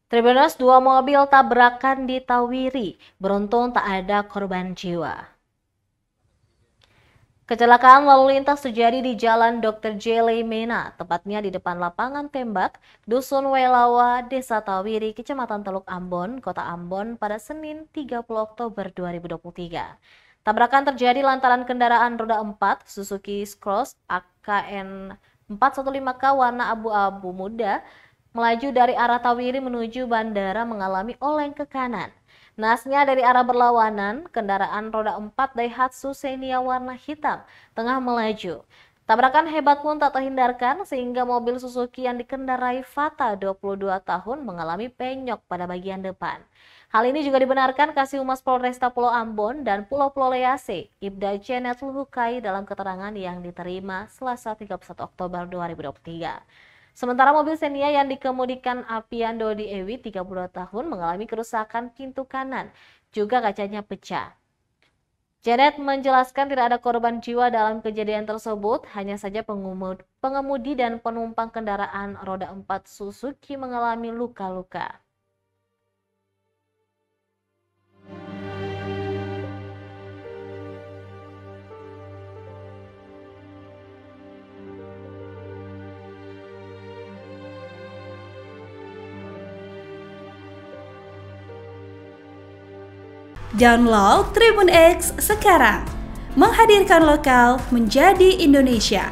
Tribunnews, dua mobil tabrakan di Tawiri, beruntung tak ada korban jiwa. Kecelakaan lalu lintas terjadi di Jalan Dr. J. Leimena, tepatnya di depan lapangan tembak, Dusun Welawa, Desa Tawiri, Kecamatan Teluk Ambon, Kota Ambon pada Senin 30 Oktober 2023. Tabrakan terjadi lantaran kendaraan roda 4 Suzuki Cross AKN 415K warna abu-abu muda melaju dari arah Tawiri menuju bandara mengalami oleng ke kanan. Nasnya dari arah berlawanan, kendaraan roda 4 Daihatsu Xenia warna hitam tengah melaju. Tabrakan hebat pun tak terhindarkan sehingga mobil Suzuki yang dikendarai Fata 22 tahun mengalami penyok pada bagian depan. Hal ini juga dibenarkan Kasih Humas Polresta Pulau Ambon dan Pulau Lease, Ibda Janet Luhukai dalam keterangan yang diterima Selasa 31 Oktober 2023. Sementara mobil Xenia yang dikemudikan Apian Dodi Ewi 32 tahun mengalami kerusakan pintu kanan, juga kacanya pecah. Janet menjelaskan tidak ada korban jiwa dalam kejadian tersebut, hanya saja pengemudi dan penumpang kendaraan roda 4 Suzuki mengalami luka-luka. Download Tribun X sekarang, menghadirkan lokal menjadi Indonesia.